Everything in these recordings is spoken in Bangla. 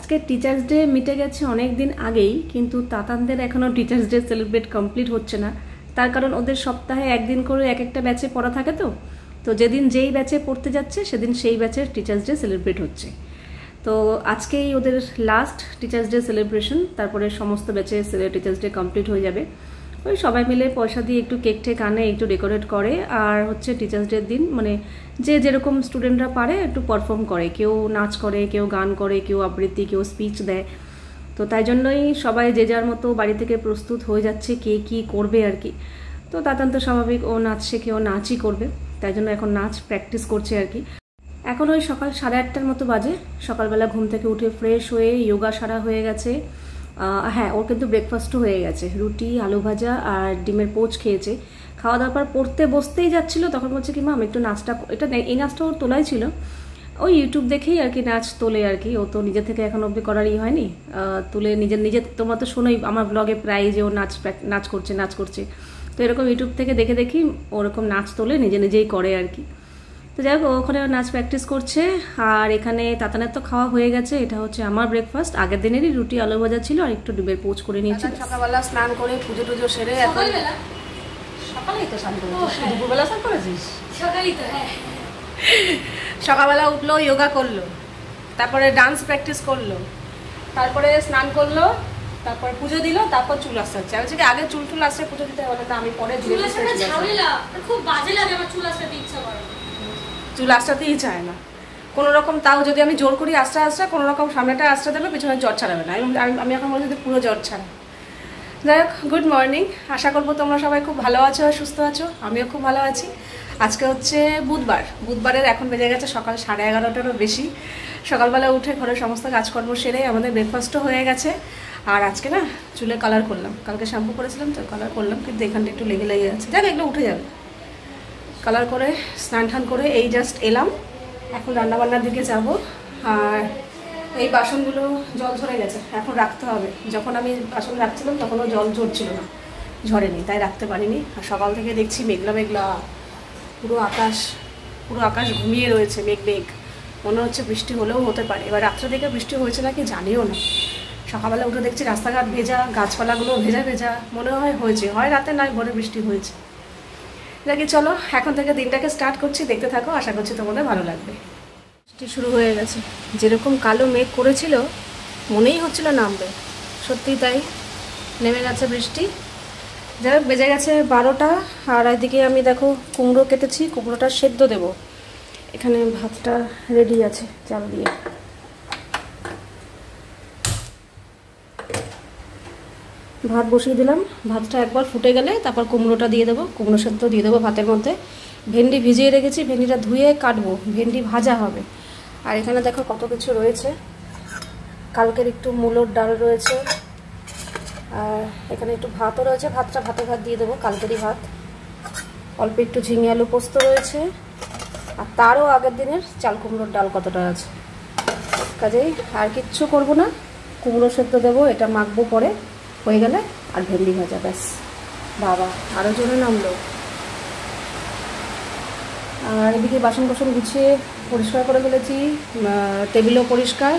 আজকে টিচার্স ডে মিটে গেছে অনেক দিন আগেই, কিন্তু তাতানদের এখনও টিচার্স ডে সেলিব্রেট কমপ্লিট হচ্ছে না। তার কারণ ওদের সপ্তাহে একদিন করে এক একটা ব্যাচে পড়া থাকে, তো যেদিন যেই ব্যাচে পড়তে যাচ্ছে সেদিন সেই ব্যাচের টিচার্স ডে সেলিব্রেট হচ্ছে। তো আজকেই ওদের লাস্ট টিচার্স ডে সেলিব্রেশন, তারপরে সমস্ত ব্যাচে টিচার্স ডে কমপ্লিট হয়ে যাবে। ওই সবাই মিলে পয়সা দিয়ে একটু কেক টেক আনে, একটু ডেকোরেট করে, আর হচ্ছে টিচার্স ডের দিন মানে যে যেরকম স্টুডেন্টরা পারে একটু পারফর্ম করে, কেউ নাচ করে, কেউ গান করে, কেউ আবৃত্তি, কেউ স্পিচ দেয়। তো তাই জন্যই সবাই যে যার মতো বাড়ি থেকে প্রস্তুত হয়ে যাচ্ছে কে কী করবে আর কি। তো তাতান তো স্বাভাবিক, ও নাচ শেখে, ও নাচই করবে, তাই জন্য এখন নাচ প্র্যাকটিস করছে আর কি। এখন ওই সকাল 8:30টার মতো বাজে। সকালবেলা ঘুম থেকে উঠে ফ্রেশ হয়ে যোগা সারা হয়ে গেছে। হ্যাঁ, ওর কিন্তু ব্রেকফাস্টও হয়ে গেছে, রুটি, আলু ভাজা আর ডিমের পোচ খেয়েছে। খাওয়া দাওয়ার পর পড়তে বসতেই যাচ্ছিল, তখন বলছে কি মাম একটু নাচটা, এই নাচটা ওর তোলাই ছিল, ওই ইউটিউব দেখেই আর কি নাচ তোলে আর কি। ও তো নিজে থেকে এখন অবধি করারই হয়নি, তুলে নিজে তোমরা তো শোনোই আমার ব্লগে প্রায় যে ও নাচ করছে। তো এরকম ইউটিউব থেকে দেখে দেখি ওরকম নাচ তোলে, নিজেই করে আর কি। তো যাই হোক, ওখানে নাচ প্র্যাকটিস করছে। আর এখানে তাতানের তো খাওয়া হয়ে গেছে, এটা হচ্ছে আমার ব্রেকফাস্ট। আগের দিনেরই রুটি আলু ভাজা ছিল, আর একটু ডিমের পোচ করে নিয়েছি। সকালবেলা স্নান করে পুজো টুজো সেরে এখন সকালেই তো স্নান করেছিস, দুপুরবেলা স্নান করেছিস? সকালেই তো, হ্যাঁ। সকালবেলা উঠলো, যোগা করলো, তারপরে ডান্স প্র্যাকটিস করলো, তারপরে স্নান করলো, তারপর পুজো দিল, তারপর চুল আসতে হচ্ছে। আগে চুল আসতে পুজো দিতে হবে না, আমি পরে খুব বাজে লাগে আমার চুল আসতে ইচ্ছা করে, চুল আসতেই চায় না কোনো রকম। তাও যদি আমি জোর করি আস্তে কোনো রকম সামনেটা আসতে দেবে, পিছনে জ্বর ছাড়াবে না। আমি এখন বলছি যে পুরো জ্বর ছাড়া। যাই হোক, গুড মর্নিং। আশা করবো তোমরা সবাই খুব ভালো আছো আর সুস্থ আছো, আমিও খুব ভালো আছি। আজকে হচ্ছে বুধবারের এখন বেজে গেছে সকাল 11:30টারও বেশি। সকালবেলা উঠে ঘরের সমস্ত কাজকর্ম সেরে আমাদের ব্রেকফাস্টও হয়ে গেছে। আর আজকে না চুলে কালার করলাম, কালকে শ্যাম্পু করেছিলাম তো কালার করলাম, কিন্তু এখানটা একটু লেগে যাচ্ছে। যাক, এগুলো উঠে যাবে। কালার করে স্নান টান করে এই জাস্ট এলাম, এখন রান্নাবান্নার দিকে যাব। আর এই বাসনগুলো জল ঝরে গেছে, এখন রাখতে হবে। যখন আমি বাসন রাখছিলাম তখনও জল ঝরছিল না, ঝরেনি, তাই রাখতে পারিনি। আর সকাল থেকে দেখছি মেঘলা পুরো আকাশ ঘুমিয়ে রয়েছে, মেঘ। মনে হচ্ছে বৃষ্টি হলেও হতে পারে। এবার রাত্রে থেকে বৃষ্টি হয়েছে নাকি জানিও না। সকালবেলা উঠে দেখছি রাস্তাঘাট ভেজা, গাছপালাগুলো ভেজা মনে হয়েছে, হয় রাতে নয় ভোরে বৃষ্টি হয়েছে। দেখি চলো, এখন থেকে দিনটাকে স্টার্ট করছি, দেখতে থাকো, আশা করছি তোমাদের ভালো লাগবে। বৃষ্টি শুরু হয়ে গেছে, যেরকম কালো মেঘ করেছিল মনেই হচ্ছিল নামবে, সত্যি তাই নেমে গেছে বৃষ্টি। যাই হোক, বেজে গেছে 12টা। আর এদিকে আমি দেখো কুমড়ো কেটেছি, কুমড়োটা সেদ্ধ দেব। এখানে ভাতটা রেডি আছে চাল দিয়ে। ভাত বসিয়ে দিলাম, ভাতটা একবার ফুটে গেলে তারপর কুমড়োটা দিয়ে দেবো, কুমড়ো সেদ্ধ দিয়ে দেবো ভাতের মধ্যে। ভেন্ডি ভিজিয়ে রেখেছি, ভেন্ডিটা ধুয়ে কাটবো, ভেন্ডি ভাজা হবে। আর এখানে দেখো কত কিছু রয়েছে, কালকের একটু মূলোর ডাল রয়েছে, আর এখানে একটু ভাতও রয়েছে, ভাত দিয়ে দেবো, কালকেরই ভাত। অল্প একটু ঝিঙে আলু পোস্ত রয়েছে, আর তারও আগের দিনের চাল কুমড়োর ডাল কতটা আছে। কাজেই আর কিচ্ছু করবো না, কুমড়ো সেদ্ধ দেবো, এটা মাখবো পরে হয়ে গেলে, আর ভেন্ডি ভাজা, ব্যাস। বাবা আরও জোরে নামলো। আর এদিকে বাসন গুছিয়ে পরিষ্কার করে ফেলেছি, টেবিলও পরিষ্কার।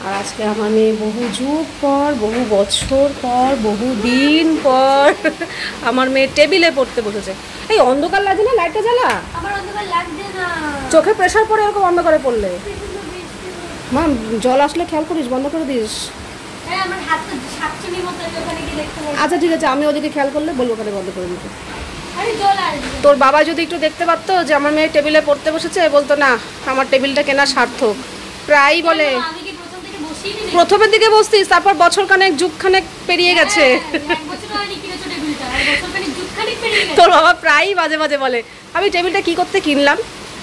আর আজকে আমার মেয়ে বহু যুগ পর, বহু বছর পর, বহু দিন পর আমার মেয়ে টেবিলে পড়তে বসেছে। এই অন্ধকার লাগছে না, লাইটটা জ্বালা। চোখে প্রেশার পড়ে এরকম অন্ধকারে পড়লে। মা জল আসলে খেয়াল করিস, বন্ধ করে দিস। আচ্ছা ঠিক আছে, আমি ওদিকে খেয়াল করলে বলবো ওখানে বন্ধ করে দিতে। তোর বাবা যদি একটু দেখতে পারতো যে আমার মেয়ে টেবিলে পড়তে বসেছে, বলতো না আমার টেবিলটা কেনা সার্থক। প্রায়ই বলে প্রথমের দিকে বসতিস, তারপর বছরখানেক যুগখানেক পেরিয়ে গেছে। তোর বাবা প্রায়ই মাঝে মাঝে বলে আমি টেবিলটা কি করতে কিনলাম,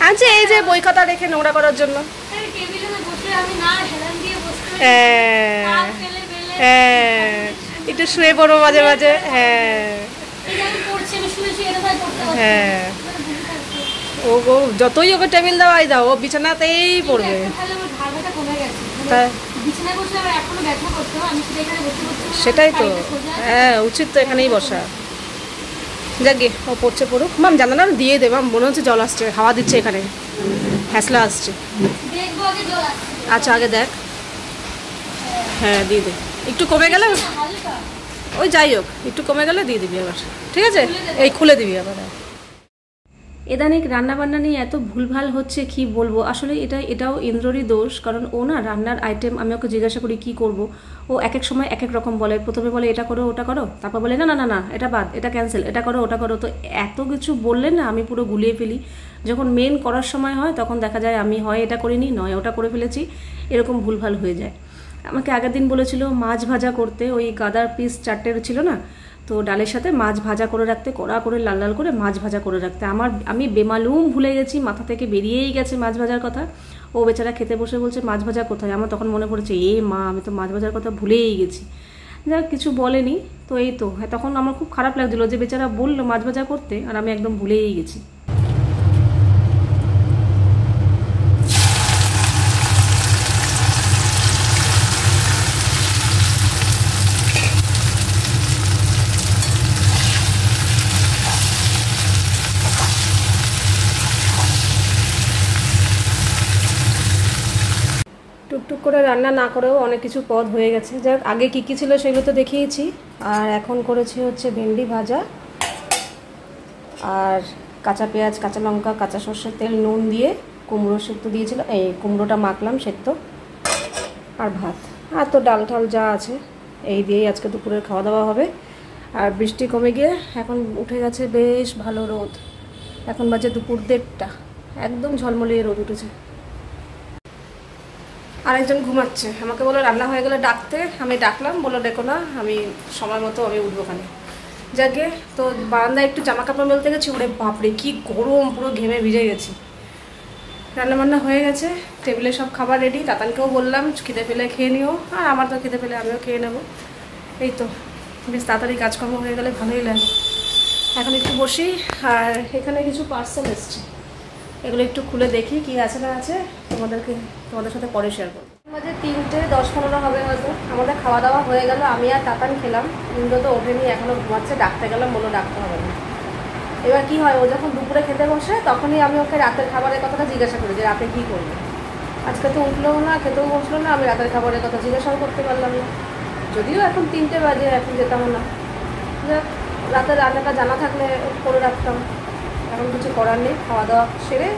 আচ্ছা এই যে বই খাতা রেখে নোংরা করার জন্য। একটু শুয়ে পড়বো মাঝে মাঝে। হ্যাঁ ও যতই ওকে টেবিল দেওয়াই দাও, ও বিছানাতেই পড়বে। সেটাই তো, হ্যাঁ উচিত তো এখানেই বসা। যাকে ও পড়ছে পড়ুক। মাম জানালা দিয়ে দে, মাম মনে হচ্ছে জল আসছে, হাওয়া দিচ্ছে এখানে, হ্যাসলা আসছে। আচ্ছা আগে দেখ। হ্যাঁ দিয়ে দে, একটু কমে গেলে ওই যাই হোক একটু কমে গেলে দিয়ে দিবি আবার, ঠিক আছে? এই খুলে দিবি আবার। ইদানিং রান্নাবান্না নিয়ে এত ভুলভাল হচ্ছে কি বলবো, আসলে এটাও ইন্দ্ররই দোষ, কারণ ও না রান্নার আইটেম আমি ওকে জিজ্ঞাসা করি কি করব, ও এক এক সময় এক এক রকম বলে। প্রথমে বলে এটা করো ওটা করো, তারপর বলে না না না না এটা বাদ, এটা ক্যান্সেল, এটা করো ওটা করো। তো এত কিছু বললে না আমি পুরো গুলিয়ে ফেলি। যখন মেন করার সময় হয় তখন দেখা যায় আমি হয় এটা করিনি নয় ওটা করে ফেলেছি, এরকম ভুলভাল হয়ে যায়। আমাকে আগের দিন বলেছিল মাছ ভাজা করতে, ওই গাদার পিস 4টে ছিল না, তো ডালের সাথে মাছ ভাজা করে রাখতে, কড়া করে লাল লাল করে মাছ ভাজা করে রাখতে। আমি বেমালুম ভুলে গেছি, মাথা থেকে বেরিয়েই গেছে মাছ ভাজার কথা। ও বেচারা খেতে বসে বলছে মাছ ভাজা কোথায়, আমার তখন মনে পড়েছে মা আমি তো মাছ ভাজার কথা ভুলেই গেছি। যা কিছু বলেনি, তো এই তো তখন আমার খুব খারাপ লাগছিলো যে বেচারা বললো মাছ ভাজা করতে আর আমি একদম ভুলেই গেছি। টুকটুক করে রান্না না করেও অনেক কিছু পদ হয়ে গেছে। যাক আগে কী কী ছিল সেগুলো তো দেখিয়েছি। আর এখন করেছি হচ্ছে ভেন্ডি ভাজা আর কাঁচা পেঁয়াজ, কাঁচা লঙ্কা, কাঁচা সর্ষের তেল, নুন দিয়ে কুমড়ো সেদ্ধ দিয়েছিল, এই কুমড়োটা মাখলাম সেদ্ধ, আর ভাত, আর তো ডাল ঠাল যা আছে এই দিয়েই আজকে দুপুরের খাওয়া দাওয়া হবে। আর বৃষ্টি কমে গিয়ে এখন উঠে গেছে বেশ ভালো রোদ। এখন বাজে দুপুর 1:30, একদম ঝলমলিয়ে রোদ উঠেছে। আরেকজন ঘুমাচ্ছে, আমাকে বললো রান্না হয়ে গেলে ডাকতে, আমি ডাকলাম, বললো ডেকো না, আমি সময় মতো আমি উঠবো ওখানে। যাকে তো বারান্দায় একটু জামা কাপড় মেলতে গেছি, ওরে বাপরে কি গরম, পুরো ঘেমে ভিজে গেছি। রান্নাবান্না হয়ে গেছে, টেবিলে সব খাবার রেডি। তাতানকেও বললাম খিদে পেলে খেয়ে নিও, আর আমার তো খিদে পেলে আমিও খেয়ে নেবো। এই তো বেশ তাড়াতাড়ি কাজকর্ম হয়ে গেলে ভালোই লাগে। এখন একটু বসি, আর এখানে কিছু পার্সেল এসছে, এগুলো একটু খুলে দেখি কি আছে না আছে, তোমাদের সাথে পরে শেয়ার করবো। বাজে 3টে 10-15 হবে হয়তো। আমাদের খাওয়া দাওয়া হয়ে গেল, আমি আর তাতান খেলাম। ইন্দ্র তো ওঠেনি, এখনও ঘুমাচ্ছে। ডাকতে গেলাম, বললো ডাকতে হবে না। এবার কি হয়, ও যখন দুপুরে খেতে বসে তখনই আমি ওকে রাতের খাবারের কথাটা জিজ্ঞাসা করি যে রাতে কী করবে। আজকে তো উঠলেও না, খেতেও বসলো না, আমি রাতের খাবারের কথা জিজ্ঞাসাও করতে পারলাম না। যদিও এখন 3টে বাজে, এখন যেতাম না, যাক রাতের রান্নাটা জানা থাকলে করে রাখতাম। এখন কিছু করার নেই। খাওয়া দাওয়া সেরে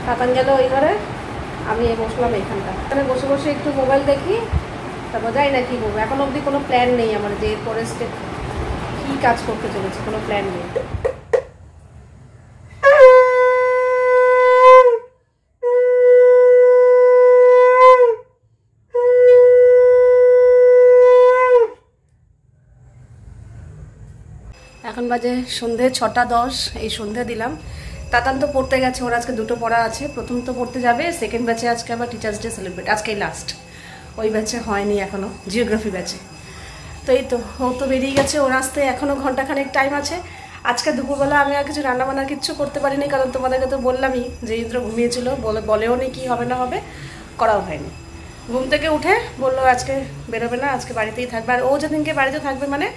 তাতান গেল ওই ঘরে, আমি বসলাম এইখানটা। এখানে বসে বসে একটু মোবাইল দেখি, তারপর যাই না কী করবো। এখন অবধি কোনো প্ল্যান নেই আমার যে এরপরে স্টেপ কী কাজ করতে চলেছে, কোনো প্ল্যান নেই। এখন বাজে সন্ধে 6:10, এই সন্ধে দিলাম। তাতান তো পড়তে গেছে, ওর আজকে 2টো পড়া আছে। প্রথম তো পড়তে যাবে, সেকেন্ড ব্যাচে আজকে আবার টিচার্স ডে সেলিব্রেট, আজকেই লাস্ট। ওই ব্যাচে হয়নি এখনও, জিওগ্রাফি ব্যাচে। তো এই তো ও তো বেরিয়ে গেছে, ওর আসতে এখনও ঘন্টাখানেক টাইম আছে। আজকে দুপুরবেলা আমি আর কিছু রান্নাবান্নার কিচ্ছু করতে পারিনি, কারণ তোমাদেরকে তো বললামই যে ইন্দ্র ঘুমিয়েছিল, বলেও নি কী হবে না হবে, করাও হয়নি। ঘুম থেকে উঠে বললো আজকে বেরোবে না, আজকে বাড়িতেই থাকবে। আর ও যেদিনকে বাড়িতে থাকবে মানে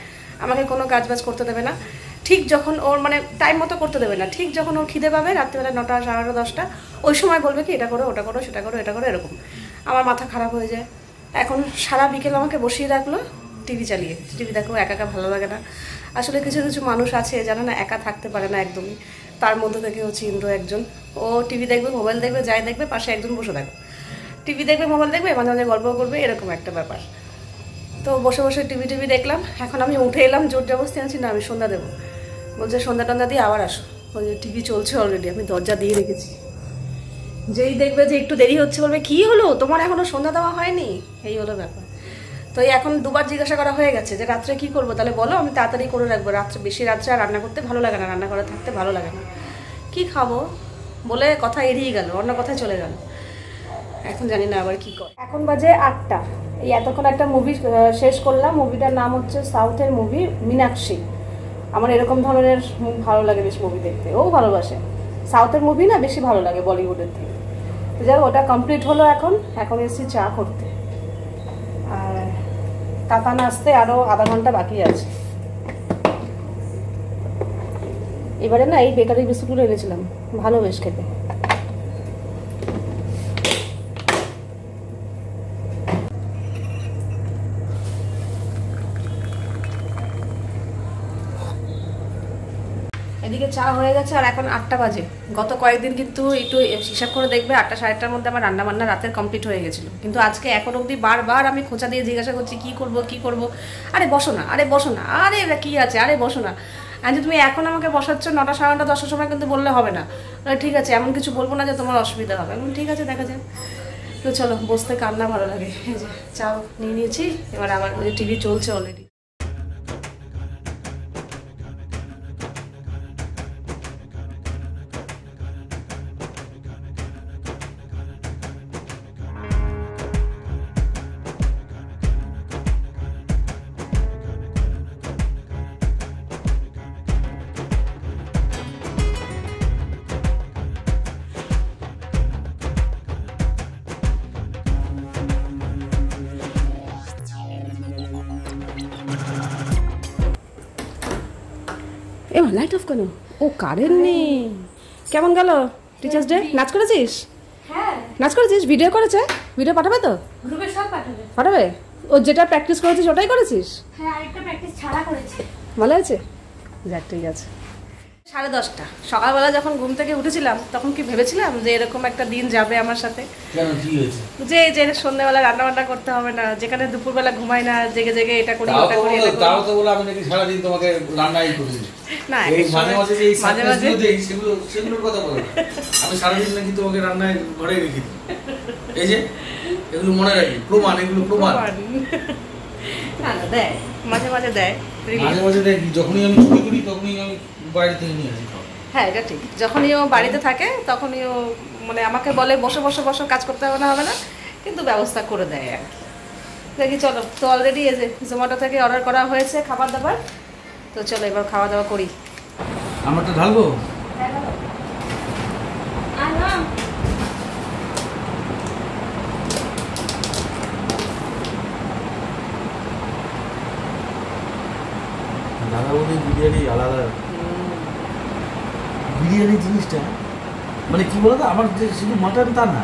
আমাকে কোনো কাজ বাজ করতে দেবে না। ঠিক যখন ওর মানে টাইম মতো করতে দেবে না, ঠিক যখন ওর খিদে পাবে রাত্রিবেলা 9টা 9:30 10টা, ওই সময় বলবে কি এটা করো ওটা করো সেটা করো এটা করো, এরকম। আমার মাথা খারাপ হয়ে যায়। এখন সারা বিকেল আমাকে বসিয়ে রাখলো টিভি চালিয়ে। টিভি দেখো, একা একা ভালো লাগে না। আসলে কিছু কিছু মানুষ আছে যারা না একা থাকতে পারে না একদমই, তার মধ্যে থেকে হচ্ছে ইন্দ্র একজন। ও টিভি দেখবে, মোবাইল দেখবে, যাই দেখবে, পাশে একজন বসে থাকবে, টিভি দেখবে, মোবাইল দেখবে, মাঝে মাঝে গল্প করবে, এরকম একটা ব্যাপার। তো বসে বসে টিভি দেখলাম। এখন আমি উঠে এলাম, জোর জবরদস্তি আছি না আমি সন্ধ্যা দেবো। বলছে সন্ধ্যা টন্ধ্যা দিয়ে আবার আসো। বলছে টিভি চলছে অলরেডি, আমি দরজা দিয়ে রেখেছি। যেই দেখবে যে একটু দেরি হচ্ছে বলবে কী হলো তোমার, এখনও সন্ধ্যা দেওয়া হয়নি, এই হলো ব্যাপার। তো এখন দুবার জিজ্ঞাসা করা হয়ে গেছে যে রাত্রে কী করবো, তাহলে বলো আমি তাড়াতাড়ি করে রাখবো। বেশি রাত্রে আর রান্না করতে ভালো লাগে না, রান্না করে থাকতে ভালো লাগে না। কী খাবো বলে কথা এড়িয়ে গেল, অন্য কথায় চলে গেল। এখন জানি না আবার কী করে। এখন বাজে 8টা। এই এতক্ষণ একটা মুভি শেষ করলাম। মুভিটার নাম হচ্ছে সাউথের মুভি মীনাক্ষী। আমার এরকম ধরনের ভালো লাগে বেশ মুভি দেখতে, ও ভালোবাসে। সাউথের মুভি না বেশি ভালো লাগে বলিউডের থেকে। যাই ওটা কমপ্লিট হলো। এখন এসেছি চা করতে, আর তাতান আসতে আরও আধা ঘন্টা বাকি আছে। এবারে না এই বেকারি বিস্কুটগুলো এনেছিলাম, ভালো বেশ খেতে। এদিকে চা হয়ে গেছে আর এখন 8টা বাজে। গত কয়েকদিন কিন্তু একটু হিসাব করে দেখবে 8টা সাড়ে 8টার মধ্যে আমার রান্না বান্না রাতের কমপ্লিট হয়ে গেছিলো, কিন্তু আজকে এখন অবধি বারবার আমি খোঁচা দিয়ে জিজ্ঞাসা করছি কী করবো, আরে বসো না, আরে এটা কী আছে, আরে বসো না। আর তুমি এখন আমাকে বসাচ্ছ 9টা সাড়ে 9টা 10টার সময়, কিন্তু বললে হবে না। ঠিক আছে, এমন কিছু বলবো না যে তোমার অসুবিধা হবে। ঠিক আছে, দেখা যাক। তো চলো, বসতে কার না ভালো লাগে। এই যে চাও নিয়ে নিয়েছি, এবার আমার টিভি চলছে অলরেডি। এবার লাইট অফ কেন? ও কারেন্ট নেই। কেমন গেল টিচার্স ডে? নাচ করেছিস? হ্যাঁ নাচ করেছিস? ভিডিও করেছে? ভিডিও পাঠাবে তো? গ্রুপে সব পাঠাবে। পাঠাবে? ও যেটা প্র্যাকটিস করেছিস ওটাই করেছিস? হ্যাঁ, আরেকটা প্র্যাকটিস ছাড়া করেছি। ভালো আছে? যাক, ঠিক আছে। 10:30 সকালবেলা যখন ঘুম থেকে উঠেছিলাম তখন কি ভেবেছিলাম যে এরকম একটা দিন যাবে আমার সাথে? যে সন্ধ্যাবেলা রান্না বান্না করতে হবে না, যেখানে দুপুরবেলা ঘুমাই না, জেগে জেগে এটা করি ওটা করি। তাও তো বলে আমি নাকি সারাদিন তোমাকে রান্নাই করি না, মাঝে মাঝে যে সেগুলোর কথা বলো। আমি সারাদিন নাকি তোমাকে রান্নায় ঘরে রেখে দিই। এই যে এগুলো মনে রাখি, প্রমাণ, এগুলো প্রমাণ। না দেয়, মাঝে মাঝে দেয়, যখনই আমি ছুটি করি তখনই আমি বাইরে থেকে নিয়ে আসি। হ্যাঁ, এটা ঠিক। যখনই ও বাড়িতে থাকে তখনই ও মানে আমাকে বলে বসো কাজ করতে হবে না, কিন্তু ব্যবস্থা করে দেয় আর কি। দেখি চলো, তো অলরেডি এই যে জোম্যাটো থেকে অর্ডার করা হয়েছে খাবার দাবার। তো চলো এবার খাওয়া দাওয়া করি। আমারটা ঢালবো? দাদা বলি বিরিয়ানি আলাদা। বিরিয়ানি জিনিসটা মানে কি বলতো, আমার যে শুধু মাটন তা না,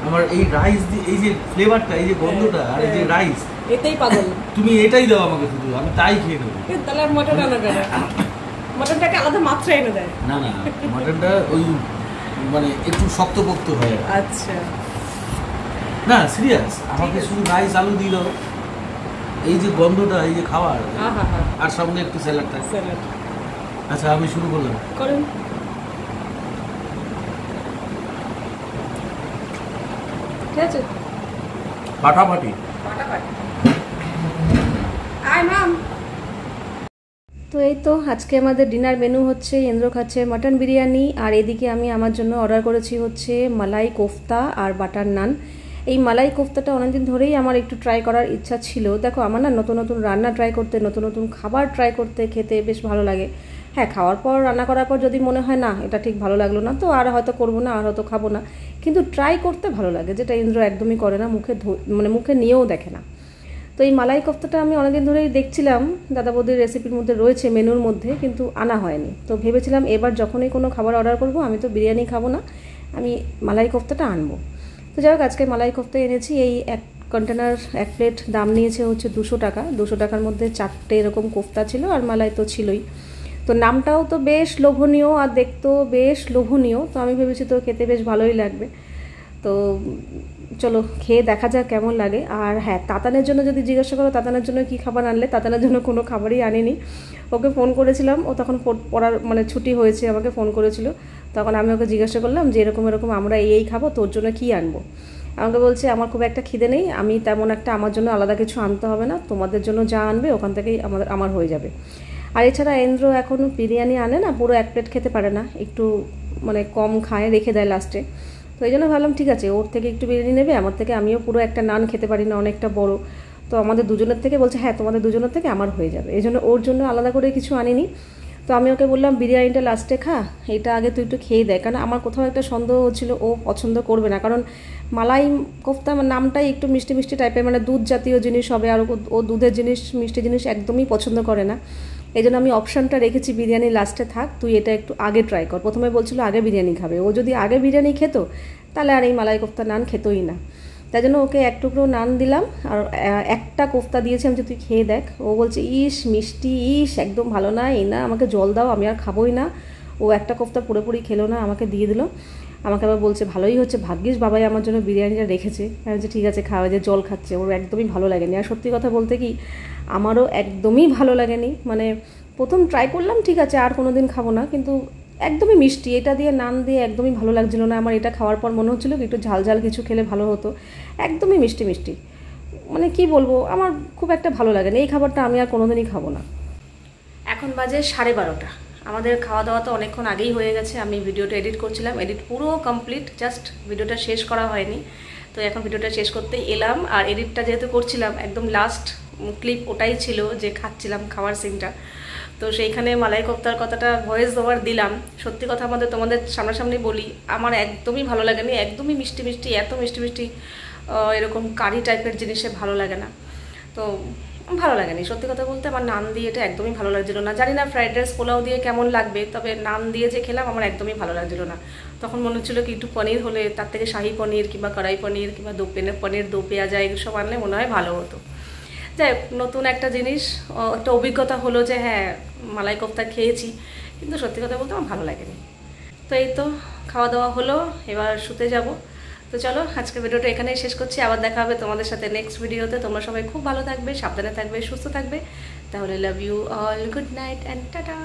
আমার এই রাইস দিয়ে এই যে ফ্লেভারটা, এই যে গন্ধটা, আর এই যে রাইস, এটাই পাগল। তুমি এটাই দাও আমাকে, শুধু আমি তাই খেয়ে নেবো। তাহলে আর মটন আনা কেন? মটনটাকে আলাদা মাত্রা এনে দেয়। না মটনটা ওই মানে একটু শক্তপোক্ত হয়। আচ্ছা, না সিরিয়াস, আমাকে শুধু রাইস আলু দিয়ে দাও, এই যে গন্ধটা, এই যে খাবার, আর সঙ্গে একটু স্যালাড থাকে। আচ্ছা, আমি শুরু করলাম। করুন। ঠিক আছে, ফাটাফাটি। তো এই তো আজকে আমাদের ডিনার মেনু হচ্ছে, ইন্দ্র খাচ্ছে মাটন বিরিয়ানি, আর এদিকে আমি আমার জন্য অর্ডার করেছি হচ্ছে মালাই কোফতা আর বাটার নান। এই মালাই কোফতাটা অনেকদিন ধরেই আমার একটু ট্রাই করার ইচ্ছা ছিল। দেখো, আমার না নতুন নতুন রান্না ট্রাই করতে, নতুন নতুন খাবার ট্রাই করতে, খেতে বেশ ভালো লাগে। হ্যাঁ, খাওয়ার পর, রান্না করার পর যদি মনে হয় না এটা ঠিক ভালো লাগলো না, তো আর হয়তো করবো না, আর হয়তো খাবো না, কিন্তু ট্রাই করতে ভালো লাগে, যেটা ইন্দ্র একদমই করে না, মুখে নিয়েও দেখে না। তো এই মালাই কোফতাটা আমি অনেকদিন ধরেই দেখছিলাম দাদা বৌদির রেসিপির মধ্যে রয়েছে, মেনুর মধ্যে, কিন্তু আনা হয়নি। তো ভেবেছিলাম এবার যখনই কোনো খাবার অর্ডার করব, আমি তো বিরিয়ানি খাবো না, আমি মালাই কোফতাটা আনবো। তো যাই হোক, আজকে মালাই কোফতা এনেছি। এই এক কন্টেনার, এক প্লেট দাম নিয়েছে হচ্ছে 200 টাকা। 200 টাকার মধ্যে 4টে এরকম কোফতা ছিল, আর মালাই তো ছিলই। তো নামটাও তো বেশ লোভনীয় আর দেখতেও বেশ লোভনীয়, তো আমি ভেবেছি তো খেতে বেশ ভালোই লাগবে। তো চলো খেয়ে দেখা যাক কেমন লাগে। আর হ্যাঁ, তাতানের জন্য যদি জিজ্ঞাসা করো তাতানের জন্য কি খাবার আনলে, তাতানের জন্য কোনো খাবারই আনিনি। ওকে ফোন করেছিলাম, ও তখন পড়ার মানে ছুটি হয়েছে, আমাকে ফোন করেছিল। তখন আমি ওকে জিজ্ঞাসা করলাম যে এরকম আমরা এই খাবো, তোর জন্য কি আনবো। আমাকে বলছে আমার খুব একটা খিদে নেই, আমি তেমন একটা, আমার জন্য আলাদা কিছু আনতে হবে না, তোমাদের জন্য যা আনবে ওখান থেকেই আমার হয়ে যাবে। আর এছাড়া ইন্দ্র এখন বিরিয়ানি আনে না, পুরো 1 প্লেট খেতে পারে না, একটু মানে কম খায়, রেখে দেয় লাস্টে। তো এই জন্য ভাবলাম ঠিক আছে, ওর থেকে একটু বিরিয়ানি নেবে, আমার থেকে আমিও পুরো একটা নান খেতে পারি না, অনেকটা বড়। তো আমাদের দুজনের থেকে বলছে হ্যাঁ তোমাদের দুজনের থেকে আমার হয়ে যাবে, এই জন্য ওর জন্য আলাদা করে কিছু আনিনি। তো আমি ওকে বললাম বিরিয়ানিটা লাস্টে খা, এটা আগে তুই একটু খেয়ে দেয়, কারণ আমার কোথাও একটা সন্দেহ হচ্ছিলো ও পছন্দ করবে না, কারণ মালাই কোফতা নামটাই একটু মিষ্টি মিষ্টি টাইপের, মানে দুধ জাতীয় জিনিস হবে, আর ও দুধের জিনিস, মিষ্টি জিনিস একদমই পছন্দ করে না। এই জন্য আমি অপশানটা রেখেছি বিরিয়ানি লাস্টে থাক, তুই এটা একটু আগে ট্রাই কর। প্রথমে বলছিল আগে বিরিয়ানি খাবে, ও যদি আগে বিরিয়ানি খেত তাহলে আর এই মালাই কোফতা নান খেতই না। তাই জন্য ওকে 1 টুকরো নান দিলাম, আর একটা কোফতা দিয়েছিলাম যে তুই খেয়ে দেখ। ও বলছে ইস মিষ্টি, ইস একদম ভালো না, এই না, আমাকে জল দাও, আমি আর খাবোই না। ও একটা কোফতা পুরোপুরি খেলো না, আমাকে দিয়ে দিল। আমাকে আবার বলছে ভালোই হচ্ছে, ভাগ্যিস বাবাই আমার জন্য বিরিয়ানিটা রেখেছে। আমি যে ঠিক আছে খাওয়া, যে জল খাচ্ছে, ওর একদমই ভালো লাগেনি। আর সত্যি কথা বলতে কি আমারও একদমই ভালো লাগেনি, মানে প্রথম ট্রাই করলাম ঠিক আছে আর কোনো দিন খাবো না, কিন্তু একদমই মিষ্টি, এটা দিয়ে নান দিয়ে একদমই ভালো লাগছিল না আমার। এটা খাওয়ার পর মনে হচ্ছিলো একটু ঝাল ঝাল কিছু খেলে ভালো হতো, একদমই মিষ্টি মিষ্টি, মানে কি বলবো, আমার খুব একটা ভালো লাগেনি। এই খাবারটা আমি আর কোনোদিনই খাবো না। এখন বাজে 12:30, আমাদের খাওয়া দাওয়া তো অনেকক্ষণ আগেই হয়ে গেছে। আমি ভিডিওটা এডিট করছিলাম, এডিট পুরো কমপ্লিট, জাস্ট ভিডিওটা শেষ করা হয়নি। তো এখন ভিডিওটা শেষ করতেই এলাম। আর এডিটটা যেহেতু করছিলাম, একদম লাস্ট ক্লিপ ওটাই ছিল যে খাচ্ছিলাম, খাওয়ার সিনটা। তো সেইখানে মালাই কোফতার কথাটা ভয়েস ওভার দিলাম। সত্যি কথা তোমাদের সামনাসামনি বলি, আমার একদমই ভালো লাগেনি, একদমই মিষ্টি মিষ্টি, এত মিষ্টি মিষ্টি এরকম কারি টাইপের জিনিসে ভালো লাগে না, তো ভালো লাগেনি। সত্যি কথা বলতে আমার নান দিয়ে এটা একদমই ভালো লাগছিল না। জানি না ফ্রাইড রাইস পোলাও দিয়ে কেমন লাগবে, তবে নান দিয়ে যে খেলাম আমার একদমই ভালো লাগছিল না। তখন মনে হচ্ছিলো কি একটু পনির হলে, তার থেকে শাহি পনির কিংবা কড়াই পনির কিংবা পনির দো পেঁয়াজা এসব আনলে মনে হয় ভালো হতো। যাই হোক, নতুন একটা জিনিস, একটা অভিজ্ঞতা হলো যে হ্যাঁ মালাই কোফতা খেয়েছি, কিন্তু সত্যি কথা বলতে আমার ভালো লাগেনি। তো এই তো খাওয়া দাওয়া হলো, এবার শুতে যাব। তো চলো আজকে ভিডিওটা এখানেই শেষ করছি, আবার দেখা হবে তোমাদের সাথে নেক্সট ভিডিওতে। তোমরা সবাই খুব ভালো থাকবে, সাবধানে থাকবে, সুস্থ থাকবে। তাহলে love you all, good night and tata.